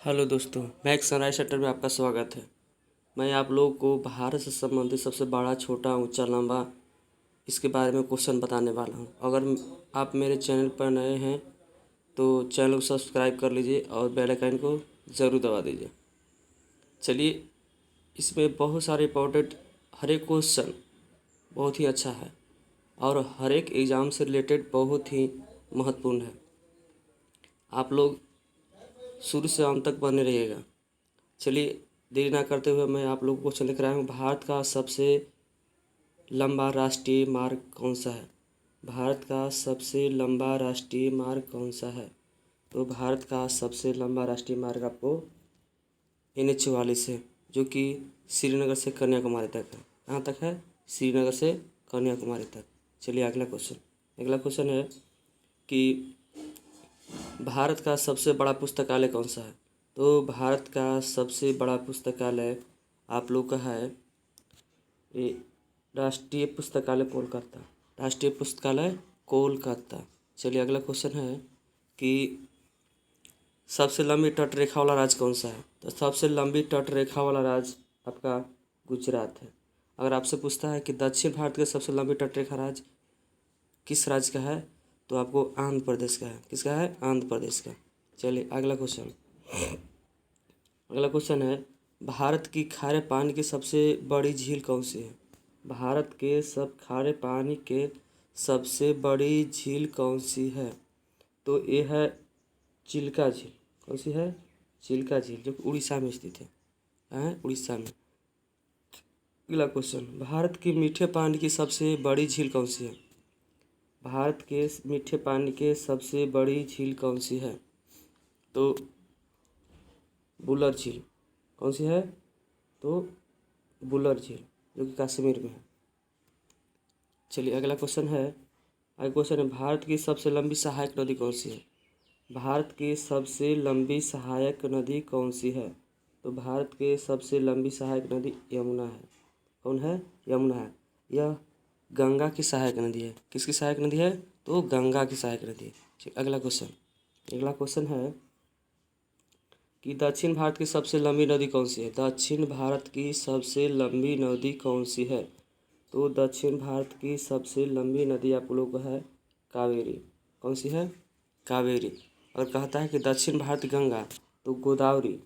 Hello दोस्तों, max sunrise sector में आपका स्वागत है। मैं आप लोगों को भारत से संबंधित सबसे बड़ा, छोटा, ऊंचा, लंबा इसके बारे में क्वेश्चन बताने वाला हूं। अगर आप मेरे चैनल पर नए हैं तो चैनल को सब्सक्राइब कर लीजिए और बेल आइकन को ज़रूर दबा दीजिए। चलिए, इसमें बहुत सारे इंपॉर्टेंट हर एक क्वेश्चन बहुत ही अच्छा है और हर एक एग्ज़ाम से रिलेटेड बहुत ही महत्वपूर्ण है। आप लोग शुरू से अंत तक बने रहिएगा। चलिए, देरी ना करते हुए मैं आप लोगों को क्वेश्चन लिख रहा हूँ। भारत का सबसे लंबा राष्ट्रीय मार्ग कौन सा है? भारत का सबसे लंबा राष्ट्रीय मार्ग कौन सा है? तो भारत का सबसे लंबा राष्ट्रीय मार्ग आपको NH 44 है, जो कि श्रीनगर से कन्याकुमारी तक है। कहाँ तक है? श्रीनगर से कन्याकुमारी तक। चलिए, अगला क्वेश्चन है कि भारत का सबसे बड़ा पुस्तकालय कौन सा है? तो भारत का सबसे बड़ा पुस्तकालय आप लोग का है ये राष्ट्रीय पुस्तकालय कोलकाता। राष्ट्रीय पुस्तकालय कोलकाता। चलिए, अगला क्वेश्चन है कि सबसे लंबी तट रेखा वाला राज्य कौन सा है? तो सबसे लंबी तट रेखा वाला राज्य आपका गुजरात है। अगर आपसे पूछता है कि दक्षिण भारत का सबसे लंबी तट रेखा राज्य किस राज्य का है, तो आपको आंध्र प्रदेश का है। किसका है? आंध्र प्रदेश का। चलिए, अगला क्वेश्चन है भारत की खारे पानी की सबसे बड़ी झील कौन सी है? भारत के सब खारे पानी के सबसे बड़ी झील कौन सी है? तो ये है चिल्का झील। कौन सी है? चिल्का झील, जो उड़ीसा में स्थित है। कहाँ है? उड़ीसा में। अगला क्वेश्चन, भारत की मीठे पानी की सबसे बड़ी झील कौन सी है? भारत के मीठे पानी के सबसे बड़ी झील कौन सी है? तो बुलर झील। कौन सी है? तो बुलर झील, जो कि कश्मीर में है। चलिए, अगला क्वेश्चन है भारत की सबसे लंबी सहायक नदी कौन सी है? भारत की सबसे लंबी सहायक नदी कौन सी है? तो भारत के सबसे लंबी सहायक नदी यमुना है। कौन है? यमुना है। यह गंगा की सहायक नदी है। किसकी सहायक नदी है? तो गंगा की सहायक नदी है। ठीक, अगला क्वेश्चन है कि दक्षिण भारत की सबसे लंबी नदी कौन सी है? दक्षिण भारत की सबसे लंबी नदी कौन सी है? तो दक्षिण भारत की सबसे लंबी नदी आप लोग को है कावेरी। कौन सी है? कावेरी। और कहता है कि दक्षिण भारत की गंगा, तो गोदावरी।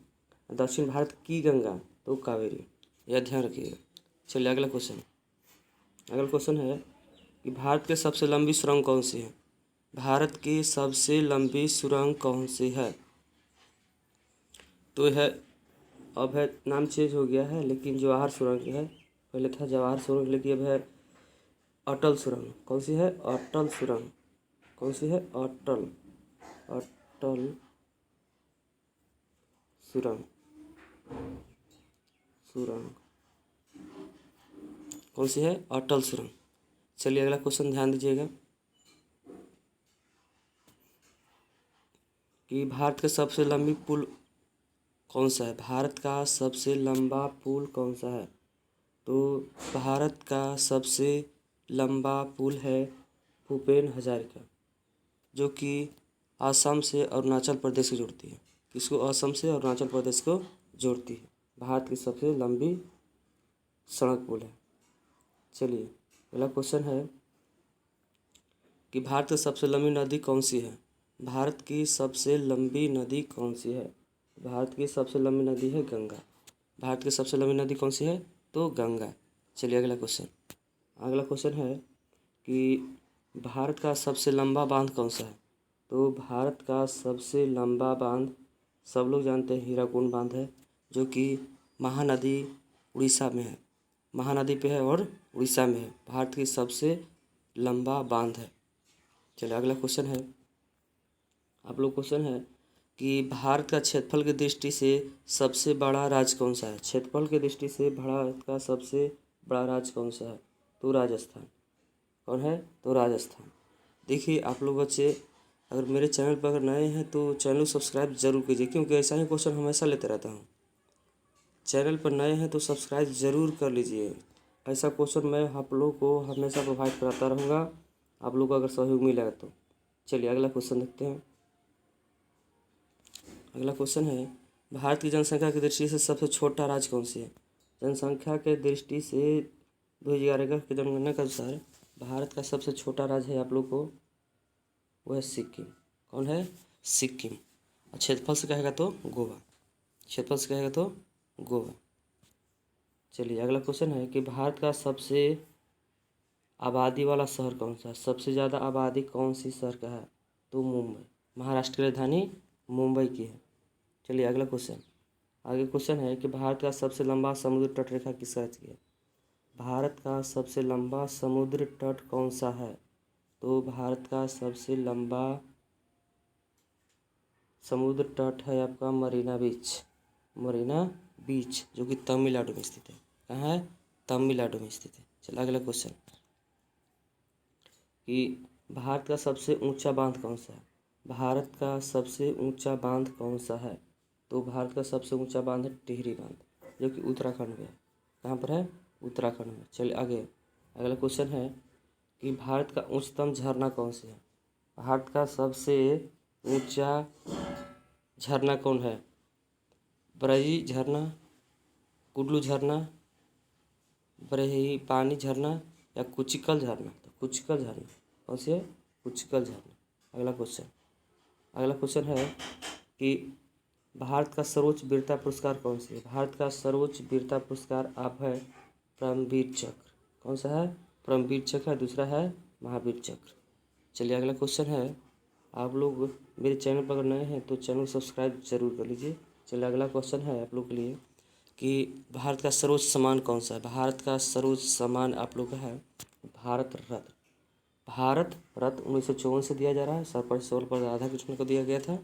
दक्षिण भारत की गंगा, तो कावेरी। यह ध्यान रखिएगा। चलिए, अगला क्वेश्चन है कि भारत की सबसे लंबी सुरंग कौन सी है? भारत की सबसे लंबी सुरंग कौन सी है? तो यह अब है, नाम चेंज हो गया है, लेकिन जवाहर सुरंग है। पहले था जवाहर सुरंग, लेकिन अब है अटल सुरंग। कौन सी है? अटल सुरंग। कौन सी है? अटल सुरंग। कौन सी है? अटल सुरंग। चलिए, अगला क्वेश्चन ध्यान दीजिएगा कि भारत का सबसे लंबी पुल कौन सा है? भारत का सबसे लंबा पुल कौन सा है? तो भारत का सबसे लंबा पुल है भूपेन हजारिका, जो कि असम से अरुणाचल प्रदेश को जोड़ती है। किसको? असम से अरुणाचल प्रदेश को जोड़ती है। भारत की सबसे लंबी सड़क पुल है। चलिए, अगला क्वेश्चन है कि भारत की सबसे लंबी नदी कौन सी है? भारत की सबसे लंबी नदी कौन सी है? भारत की सबसे लंबी नदी है गंगा। भारत की सबसे लंबी नदी कौन सी है? तो गंगा। चलिए, अगला क्वेश्चन है कि भारत का सबसे लंबा बांध कौन सा है? तो भारत का सबसे लंबा बांध सब लोग जानते हैं, हीराकुंड बांध है, जो कि महानदी उड़ीसा में है। महानदी पे है और उड़ीसा में है। भारत की सबसे लंबा बांध है। चलिए, अगला क्वेश्चन है कि भारत का क्षेत्रफल की दृष्टि से सबसे बड़ा राज्य कौन सा है? क्षेत्रफल की दृष्टि से भारत का सबसे बड़ा राज्य कौन सा है? तो राजस्थान। कौन है? तो राजस्थान। देखिए, आप लोग बच्चे अगर मेरे चैनल पर अगर नए हैं तो चैनल को सब्सक्राइब जरूर कीजिए, क्योंकि ऐसा ही क्वेश्चन हमेशा लेते रहता हूँ। चैनल पर नए हैं तो सब्सक्राइब ज़रूर कर लीजिए। ऐसा क्वेश्चन मैं आप लोगों को हमेशा प्रोवाइड कराता रहूँगा, आप लोग को अगर सहयोग मिलेगा तो। चलिए, अगला क्वेश्चन देखते हैं। अगला क्वेश्चन है भारत की जनसंख्या की दृष्टि से सबसे छोटा राज्य कौन सी है? जनसंख्या के दृष्टि से 2011 की जनगणना के अनुसार भारत का सबसे छोटा राज्य है आप लोग को, वो है सिक्किम। कौन है? सिक्किम। और क्षेत्रफल से कहेगा तो गोवा। क्षेत्रफल से कहेगा तो गोवा। चलिए अगला क्वेश्चन है कि भारत का सबसे आबादी वाला शहर कौन सा है? सबसे ज़्यादा आबादी कौन सी शहर का है? तो मुंबई। महाराष्ट्र की राजधानी मुंबई की है। चलिए अगला क्वेश्चन। आगे क्वेश्चन है कि भारत का सबसे लंबा समुद्र तट रेखा किस राज्य की है? भारत का सबसे लंबा समुद्र तट कौन सा है? तो भारत का सबसे लंबा समुद्र तट है आपका मरीना बीच। मरीना बीच जो कि तमिलनाडु में स्थित है। कहाँ है? तमिलनाडु में स्थित है। चलिए अगला क्वेश्चन कि भारत का सबसे ऊंचा बांध कौन सा है? भारत का सबसे ऊंचा बांध कौन सा है? तो भारत का सबसे ऊंचा बांध है टिहरी बांध, जो कि उत्तराखंड में है। कहाँ पर है? उत्तराखंड में। चलिए आगे अगला क्वेश्चन है कि भारत का उच्चतम झरना कौन सा है? भारत का सबसे ऊंचा झरना कौन है? बरही झरना, कुडलू झरना, बरही पानी झरना या कुचिकल झरना? तो कुचिकल झरना। कौन सी है? कुचिकल झरना। अगला क्वेश्चन है कि भारत का सर्वोच्च वीरता पुरस्कार कौन सी है? भारत का सर्वोच्च वीरता पुरस्कार आप है परमवीर चक्र। कौन सा है? परमवीर चक्र है। दूसरा है महावीर चक्र। चलिए अगला क्वेश्चन है, आप लोग मेरे चैनल पर अगर नए हैं तो चैनल सब्सक्राइब जरूर कर लीजिए। चलिए अगला क्वेश्चन है आप लोग के लिए कि भारत का सर्वोच्च सम्मान कौन सा है? भारत का सर्वोच्च सम्मान आप लोग का है भारत रत्न। भारत रत्न 1954 से दिया जा रहा है। सर्वपल्ली राधाकृष्णन को दिया गया था।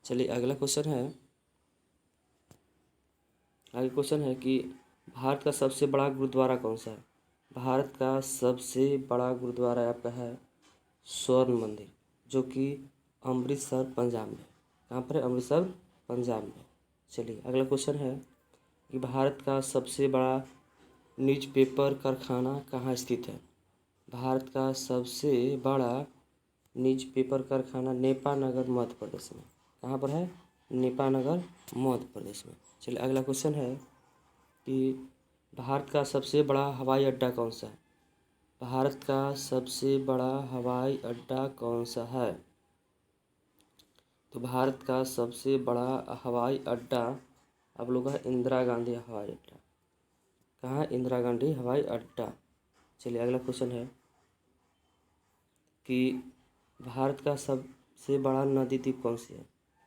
चलिए अगला क्वेश्चन है, आगे क्वेश्चन है कि भारत का सबसे बड़ा गुरुद्वारा कौन सा है? भारत का सबसे बड़ा गुरुद्वारा आपका है स्वर्ण मंदिर, जो कि अमृतसर पंजाब में। कहाँ पर है? अमृतसर पंजाब में। चलिए अगला क्वेश्चन है कि भारत का सबसे बड़ा न्यूज़पेपर कारखाना कहाँ स्थित है? भारत का सबसे बड़ा न्यूज़पेपर कारखाना नेपानगर मध्य प्रदेश में। कहाँ पर है? नेपानगर मध्य प्रदेश में। चलिए अगला क्वेश्चन है कि भारत का सबसे बड़ा हवाई अड्डा कौन सा है? भारत का सबसे बड़ा हवाई अड्डा कौन सा है? तो भारत का सबसे बड़ा हवाई अड्डा आप लोग का इंदिरा गांधी हवाई अड्डा। कहाँ है? इंदिरा गांधी हवाई अड्डा। चलिए अगला क्वेश्चन है कि भारत का सबसे बड़ा नदी द्वीप कौन सी है?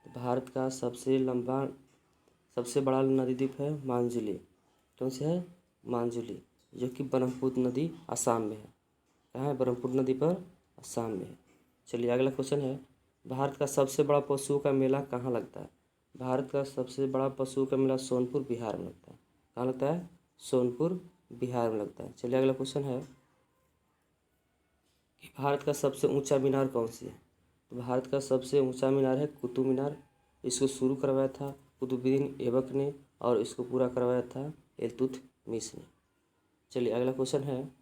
तो भारत का सबसे बड़ा नदी द्वीप है मांजुली। कौन सी है? मांजुली, जो कि ब्रह्मपुत्र नदी असम में है। कहाँ है? ब्रह्मपुत्र नदी पर असम में है। चलिए अगला क्वेश्चन है, भारत का सबसे बड़ा पशुओं का मेला कहाँ लगता है? भारत का सबसे बड़ा पशुओं का मेला सोनपुर बिहार में लगता है। कहाँ लगता है? सोनपुर बिहार में लगता है। चलिए अगला क्वेश्चन है कि भारत का सबसे ऊंचा मीनार कौन सी है? तो भारत का सबसे ऊंचा मीनार है कुतुब मीनार। इसको शुरू करवाया था कुतुबुद्दीन ऐबक ने और इसको पूरा करवाया था इल्तुतमिश ने। चलिए अगला क्वेश्चन है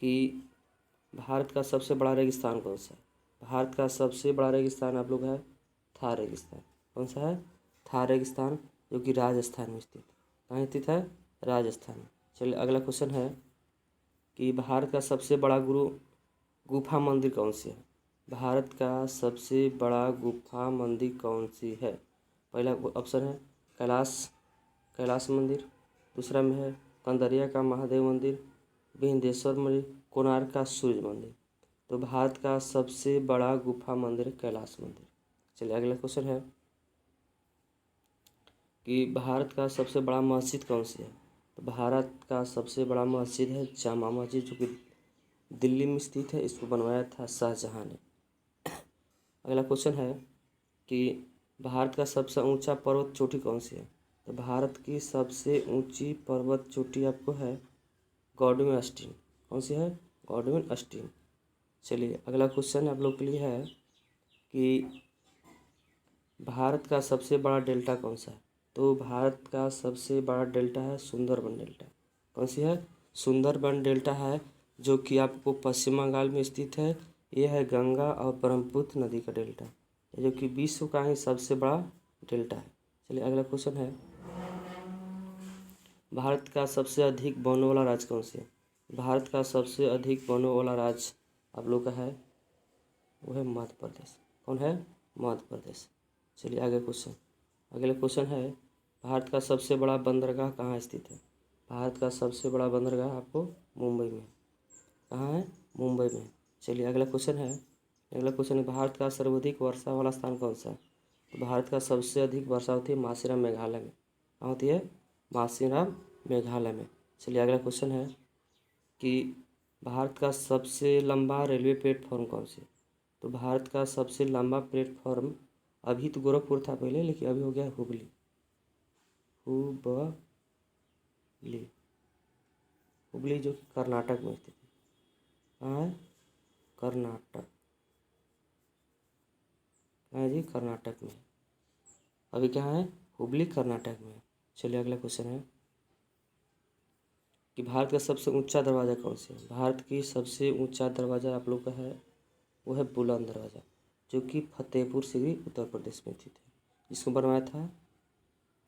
कि भारत का सबसे बड़ा रेगिस्तान कौन सा है? भारत का सबसे बड़ा रेगिस्तान आप लोग है थार रेगिस्तान। कौन सा है? थार रेगिस्तान, जो कि राजस्थान में स्थित है। कहाँ स्थित है? राजस्थान में। चलिए अगला क्वेश्चन है कि भारत का सबसे बड़ा गुफा मंदिर कौन सी है? भारत का सबसे बड़ा गुफा मंदिर कौन सी है? पहला ऑप्शन है कैलाश मंदिर। दूसरा में है कंदरिया का महादेव मंदिर, विंध्येश्वर मंदिर, कोणार्क का सूर्य मंदिर। तो भारत का सबसे बड़ा गुफा मंदिर है कैलाश मंदिर। चलिए अगला क्वेश्चन है कि भारत का सबसे बड़ा मस्जिद कौन सी है? तो भारत का सबसे बड़ा मस्जिद है जामा मस्जिद, जो कि दिल्ली में स्थित है। इसको बनवाया था शाहजहाँ ने। अगला क्वेश्चन है कि भारत का सबसे ऊंचा पर्वत चोटी कौन सी है? तो भारत की सबसे ऊंची पर्वत चोटी आपको है गॉडविन अस्टीन। कौन सी है? गॉडविन अस्टीन। चलिए अगला क्वेश्चन आप लोग के लिए है कि भारत का सबसे बड़ा डेल्टा कौन सा है? तो भारत का सबसे बड़ा डेल्टा है सुंदरबन डेल्टा। कौन सी है? सुंदरबन डेल्टा है, जो कि आपको पश्चिम बंगाल में स्थित है। यह है गंगा और ब्रह्मपुत्र नदी का डेल्टा, जो कि विश्व का ही सबसे बड़ा डेल्टा है। चलिए अगला क्वेश्चन है, भारत का सबसे अधिक वनों वाला राज्य कौन सा है? भारत का सबसे अधिक वनों वाला राज्य आप लोग का है वो है मध्य प्रदेश। कौन है? मध्य प्रदेश। चलिए आगे क्वेश्चन, अगला क्वेश्चन है, भारत का सबसे बड़ा बंदरगाह कहाँ स्थित है? भारत का सबसे बड़ा बंदरगाह आपको मुंबई में। कहाँ है? मुंबई में। चलिए अगला क्वेश्चन है, अगला क्वेश्चन है, भारत का सर्वाधिक वर्षा वाला स्थान कौन सा है? तो भारत का सबसे अधिक वर्षा होती है मासीराम मेघालय में। कहाँ होती है? मासीराम मेघालय में। चलिए अगला क्वेश्चन है कि भारत का सबसे लंबा रेलवे प्लेटफॉर्म कौन सी है? तो भारत का सबसे लंबा प्लेटफॉर्म, अभी तो गोरखपुर था पहले, लेकिन अभी हो गया हुबली। हुबली, हुबली जो कि कर्नाटक में स्थित है। कहाँ है? कर्नाटक। कहाँ है जी? कर्नाटक में। अभी क्या है? हुबली कर्नाटक में। चलिए अगला क्वेश्चन है कि भारत का सबसे ऊंचा दरवाज़ा कौन सा है? भारत की सबसे ऊंचा दरवाज़ा आप लोग का है वो है बुलंद दरवाज़ा, जो कि फतेहपुर सीकरी उत्तर प्रदेश में स्थित है, जिसको बनवाया था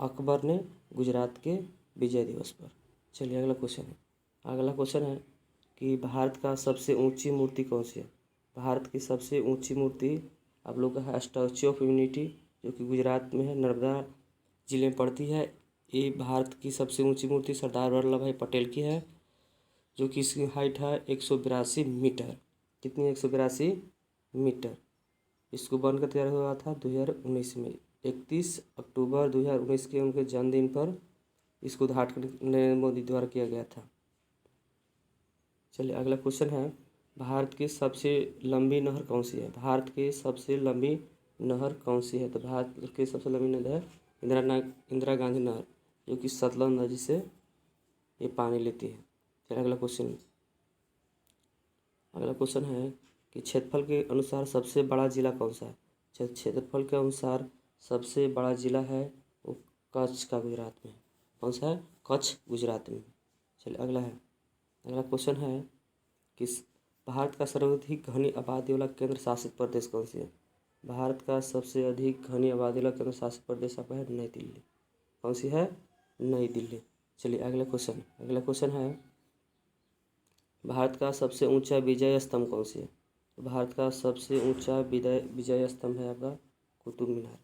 अकबर ने गुजरात के विजय दिवस पर। चलिए अगला क्वेश्चन है, अगला क्वेश्चन है कि भारत का सबसे ऊंची मूर्ति कौन सी है? भारत की सबसे ऊंची मूर्ति आप लोग का है स्टैच्यू ऑफ यूनिटी, जो कि गुजरात में है, नर्मदा जिले में पड़ती है। ये भारत की सबसे ऊंची मूर्ति सरदार वल्लभ भाई पटेल की है, जो कि इसकी हाइट है 182 मीटर। कितनी? 182 मीटर। इसको बनकर तैयार हुआ था 2019 में, 31 अक्टूबर 2019 के उनके जन्मदिन पर इसको उद्घाटन नरेंद्र मोदी द्वारा किया गया था। चलिए अगला क्वेश्चन है, भारत की सबसे लंबी नहर कौन सी है? भारत की सबसे लंबी नहर कौन सी है? तो भारत की सबसे लंबी नहर है इंदिरा गांधी नहर, जो कि सतलज नदी से ये पानी लेती है। फिर अगला क्वेश्चन, अगला क्वेश्चन है कि क्षेत्रफल के अनुसार सबसे बड़ा जिला कौन सा है? क्षेत्रफल के अनुसार सबसे बड़ा जिला है वो कच्छ का, गुजरात में। कौन सा है? कच्छ, गुजरात में। चलिए अगला है, अगला क्वेश्चन है कि भारत का सर्वाधिक घनी आबादी वाला केंद्र शासित प्रदेश कौन सी है? भारत का सबसे अधिक घनी आबादी वाला केंद्र शासित प्रदेश आपका है नई दिल्ली। कौन सी है? नई दिल्ली। चलिए अगला क्वेश्चन, अगला क्वेश्चन है, भारत का सबसे ऊंचा विजय स्तंभ कौन सी है? तो भारत का सबसे ऊंचा विजय स्तंभ है आपका कुतुब मीनार।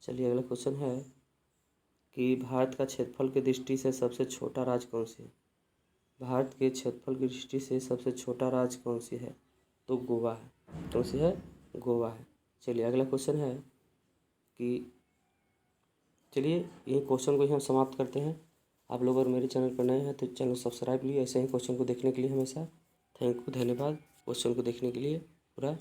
चलिए अगला क्वेश्चन है कि भारत का क्षेत्रफल की दृष्टि से सबसे छोटा राज्य कौन सी है? भारत के क्षेत्रफल की दृष्टि से सबसे छोटा राज्य कौन सी है? तो गोवा है। कौन सी है? गोवा है। चलिए अगला क्वेश्चन है कि, चलिए ये क्वेश्चन को ही हम समाप्त करते हैं। आप लोग अगर मेरे चैनल पर नए हैं तो चैनल सब्सक्राइब लिए, ऐसे ही क्वेश्चन को देखने के लिए हमेशा। थैंक यू, धन्यवाद क्वेश्चन को देखने के लिए पूरा।